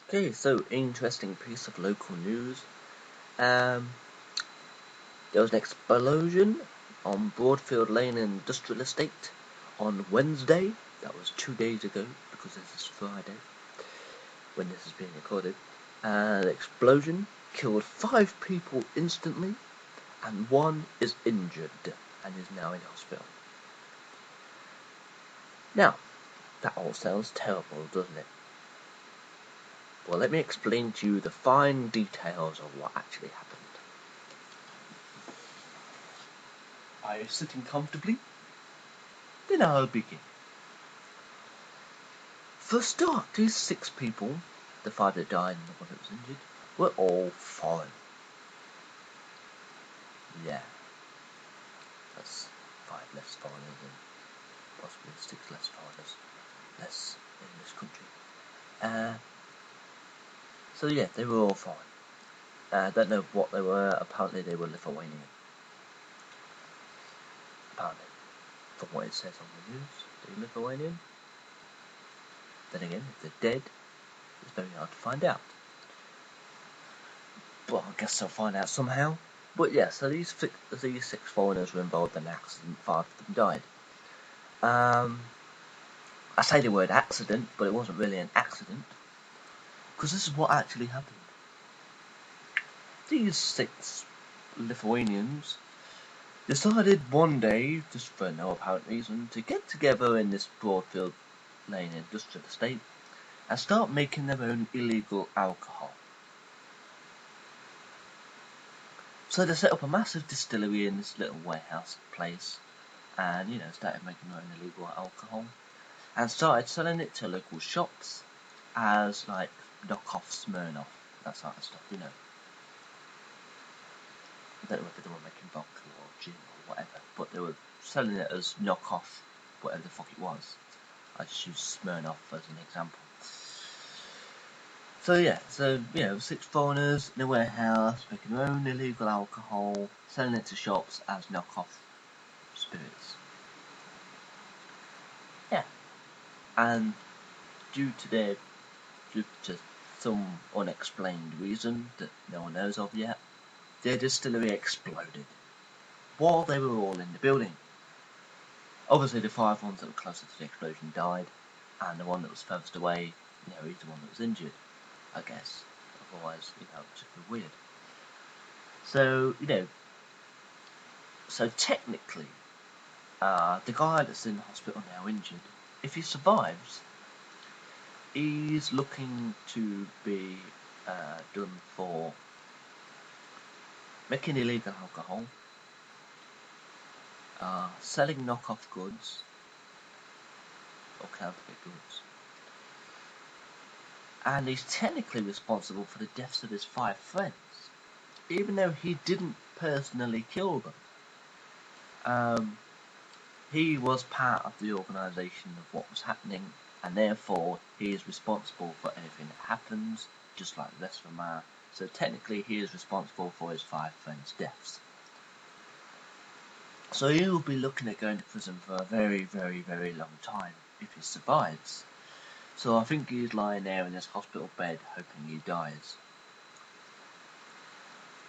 Okay, so interesting piece of local news. Um, there was an explosion on Broadfield Lane Industrial Estate on Wednesday. That was 2 days ago because this is Friday when this is being recorded. The explosion killed 5 people instantly, and 1 is injured and is now in hospital. Now, that all sounds terrible, doesn't it? Well, let me explain to you the fine details of what actually happened. Are you sitting comfortably? Then I'll begin. For a start, these 6 people, the 5 that died and the 1 that was injured, were all foreign. Yeah, that's 5 less foreigners and possibly 6 less foreigners less in this country. So yeah, they were all foreign. I don't know what they were. Apparently they were Lithuanian. Apparently, from what it says on the news, they're Lithuanian. Then again, if they're dead, it's very hard to find out. But I guess they'll find out somehow. But yeah, so these 6 foreigners were involved in an accident. 5 of them died. I say the word accident, but it wasn't really an accident, because this is what actually happened. These 6 Lithuanians decided one day, just for no apparent reason, to get together in this Broadfield Lane Industrial Estate and start making their own illegal alcohol. So they set up a massive distillery in this little warehouse place and, started making their own illegal alcohol and started selling it to local shops as, like, knockoff Smirnoff, that sort of stuff, I don't know if they were making vodka or gin or whatever, but they were selling it as knockoff, whatever the fuck it was. I just use Smirnoff as an example. So yeah, 6 foreigners in a warehouse making their own illegal alcohol, selling it to shops as knockoff spirits. Yeah, and due to some unexplained reason that no one knows of yet, their distillery exploded while they were all in the building. Obviously, the 5 ones that were closer to the explosion died, and the one that was furthest away, he's the one that was injured, I guess. Otherwise, it just be weird. So, so technically, the guy that's in the hospital now injured, if he survives, he's looking to be done for making illegal alcohol, selling knockoff goods or counterfeit goods, and he's technically responsible for the deaths of his 5 friends, even though he didn't personally kill them. He was part of the organisation of what was happening, and therefore he is responsible for anything that happens, just like the rest of them are. So technically he is responsible for his 5 friends' deaths. So he will be looking at going to prison for a very, very, very long time if he survives. So I think he's lying there in his hospital bed hoping he dies.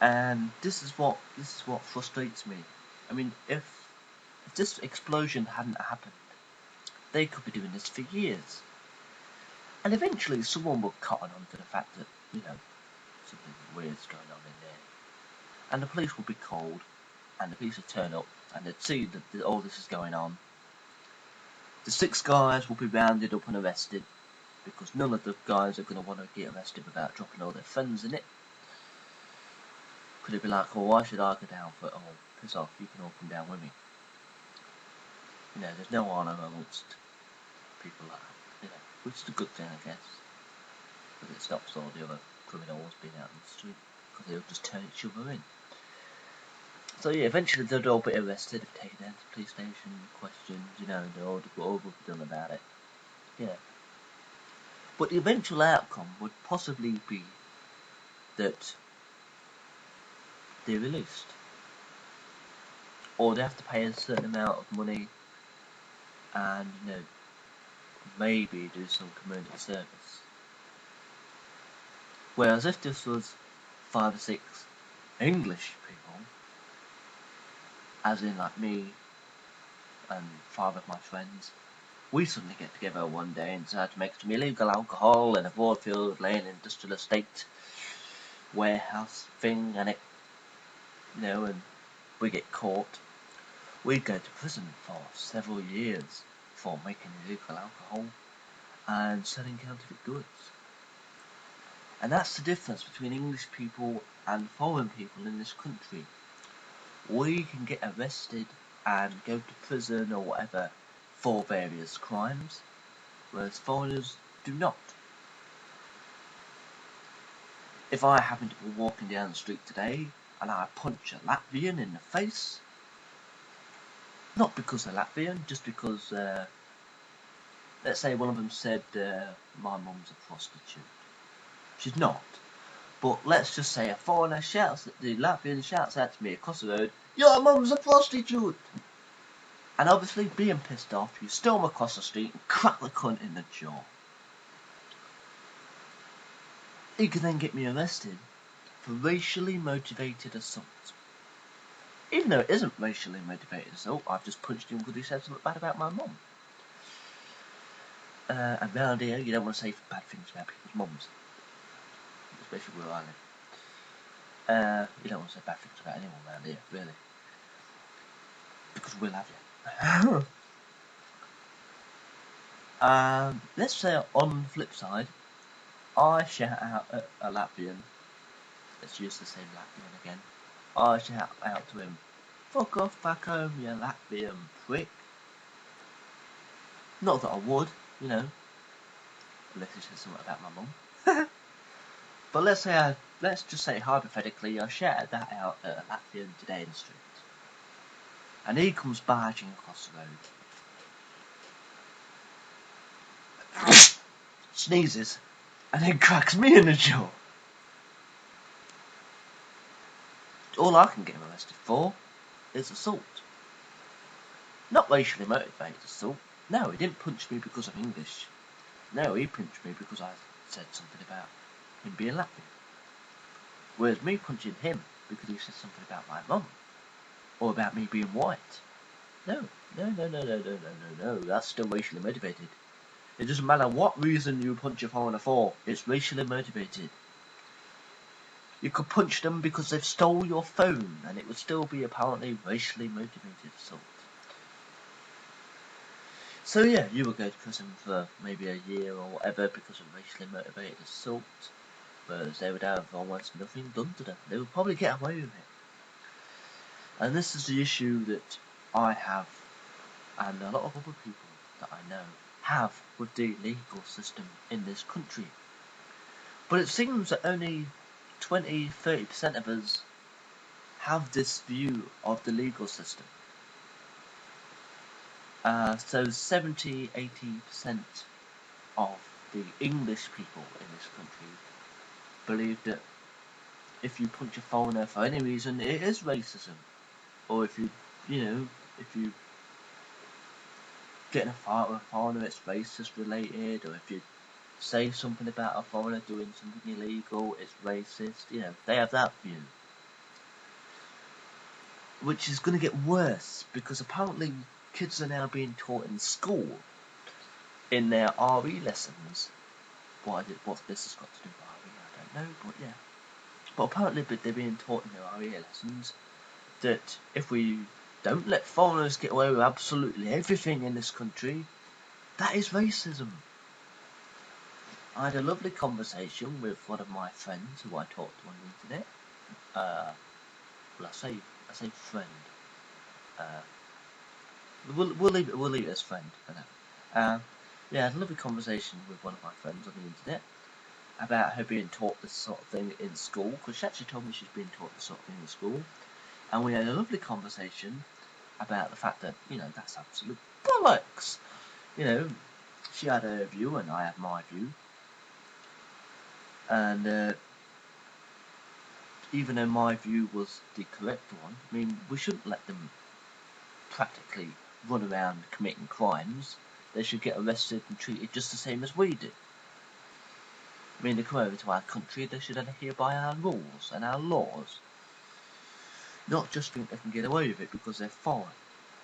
And this is what frustrates me. I mean, if this explosion hadn't happened, they could be doing this for years. And eventually someone will cotton on to the fact that, something weird's going on in there. And the police will be called, and the police will turn up, and they'd see that all this is going on. The 6 guys will be rounded up and arrested, because none of the guys are going to want to get arrested without dropping all their friends in it. Could it be like, why should I go down for it? Oh, piss off, you can all come down with me. There's no honour amongst people like that, which is a good thing, I guess. Because it stops all the other criminals being out on the street, because they'll just turn each other in. So yeah, eventually they'll all be arrested, taken down to the police station, questioned, they'll all be done about it. Yeah. But the eventual outcome would possibly be that they're released. Or they have to pay a certain amount of money and, maybe do some community service. Whereas if this was 5 or 6 English people, as in like me and 5 of my friends, we suddenly get together one day and decide to make some illegal alcohol in a Broadfield Lane industrial estate warehouse thing, and and we get caught. We'd go to prison for several years for making illegal alcohol and selling counterfeit goods. And that's the difference between English people and foreign people in this country. We can get arrested and go to prison or whatever for various crimes, whereas foreigners do not. If I happen to be walking down the street today and I punch a Latvian in the face, not because they're Latvian, just because, let's say one of them said, my mum's a prostitute. She's not. But let's just say a foreigner the Latvian shouts out to me across the road, your mum's a prostitute! And obviously, being pissed off, you storm across the street and crack the cunt in the jaw. He can then get me arrested for racially motivated assault. Even though it isn't racially motivated assault, I've just punched him because he said something bad about my mum. And round here, you don't want to say bad things about people's mums. Especially where I live. You don't want to say bad things about anyone around here, really. Because we'll have you. Let's say on the flip side, I shout out at a Latvian. Let's use the same Latvian again. I shout out to him, fuck off back home, you Latvian prick. Not that I would, unless he said something about my mum. But let's just say hypothetically, I shouted that out at a Latvian today in the street. And he comes barging across the road. Sneezes. And then cracks me in the jaw. All I can get him arrested for is assault. Not racially motivated assault. No, he didn't punch me because I'm English. No, he punched me because I said something about him being Latvian. Whereas me punching him because he said something about my mum. Or about me being white. No, that's still racially motivated. It doesn't matter what reason you punch a foreigner for, it's racially motivated. You could punch them because they've stole your phone, and it would still be apparently racially motivated assault. So yeah, you would go to prison for maybe a year or whatever because of racially motivated assault, whereas they would have almost nothing done to them. They would probably get away with it. And this is the issue that I have, and a lot of other people that I know have with the legal system in this country. But it seems that only 20-30% of us have this view of the legal system. So 70-80% of the English people in this country believe that if you punch a foreigner for any reason, it is racism. Or if you get in a fight with a foreigner, it's racist related. Or if you say something about a foreigner doing something illegal, it's racist. They have that view. Which is going to get worse, because apparently kids are now being taught in school, in their RE lessons. What's this has got to do with RE, I don't know, but yeah. But apparently they're being taught in their RE lessons that if we don't let foreigners get away with absolutely everything in this country, that is racism. I had a lovely conversation with one of my friends who I talked to on the internet. Well, I say friend. We'll leave it as friend for now. Yeah, I had a lovely conversation with one of my friends on the internet about her being taught this sort of thing in school, because she actually told me she's been taught this sort of thing in school. And we had a lovely conversation about the fact that, that's absolute bollocks. She had her view and I had my view. And even though my view was the correct one, we shouldn't let them practically run around committing crimes. They should get arrested and treated just the same as we do. I mean, they come over to our country, they should adhere by our rules and our laws. Not just think they can get away with it because they're foreign.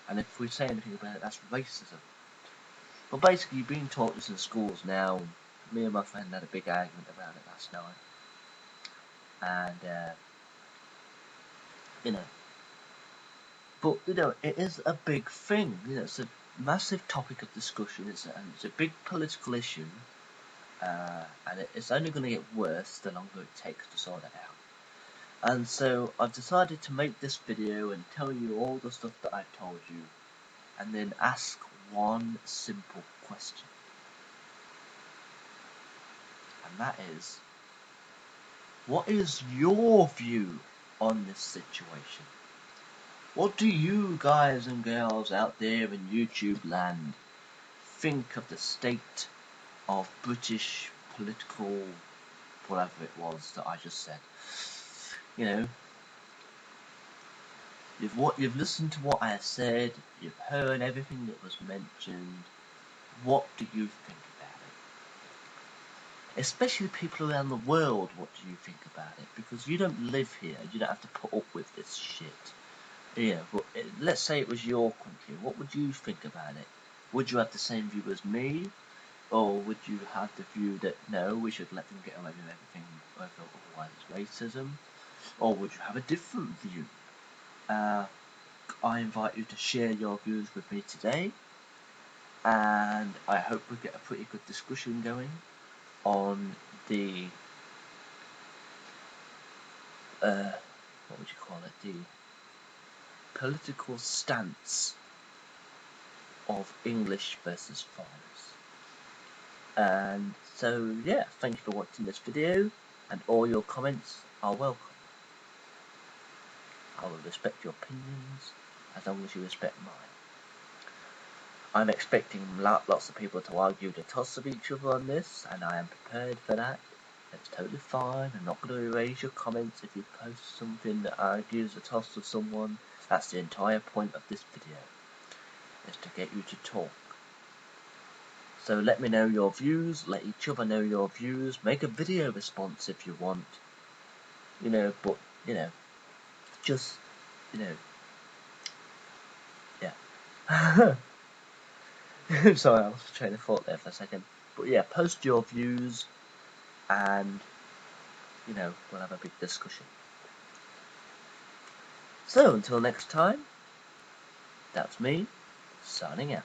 And if we say anything about it, that's racism. But basically, you're being taught this in schools now. Me and my friend had a big argument about it last night. And, you know. But, you know, it is a big thing. You know, it's a massive topic of discussion. It's a big political issue. And it's only going to get worse the longer it takes to sort it out. And so I've decided to make this video and tell you all the stuff that I've told you, and then ask one simple question. And that is, what is your view on this situation? What do you guys and girls out there in YouTube land think of the state of British political whatever it was that I just said? You know, you've listened to what I said, you've heard everything that was mentioned. What do you think about it? Especially people around the world, what do you think about it? Because you don't live here, you don't have to put up with this shit. Yeah, but let's say it was your country, what would you think about it? Would you have the same view as me? Or would you have the view that, no, we should let them get away with everything, otherwise it's racism? Or would you have a different view? I invite you to share your views with me today, and I hope we get a pretty good discussion going on the what would you call it, the political stance of English versus foreigners. And so yeah, thank you for watching this video, and all your comments are welcome. I will respect your opinions as long as you respect mine. I'm expecting lots of people to argue the toss of each other on this, and I am prepared for that. It's totally fine. I'm not going to erase your comments if you post something that argues the toss of someone. That's the entire point of this video, is to get you to talk. So let me know your views, let each other know your views, make a video response if you want. You know, but, you know, just, you know, yeah. Sorry, I was trying to thought there for a second. But yeah, post your views, and, you know, we'll have a big discussion. So, until next time, that's me, signing out.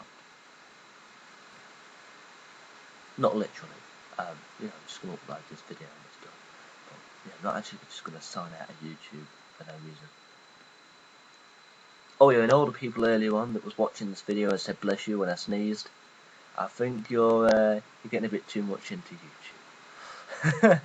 Not literally. You know, I'm just going to upload this video and it's done. But, yeah, I'm not actually just going to sign out of YouTube for no reason. Oh yeah, and all the people earlier on that was watching this video and said bless you when I sneezed, I think you're getting a bit too much into YouTube.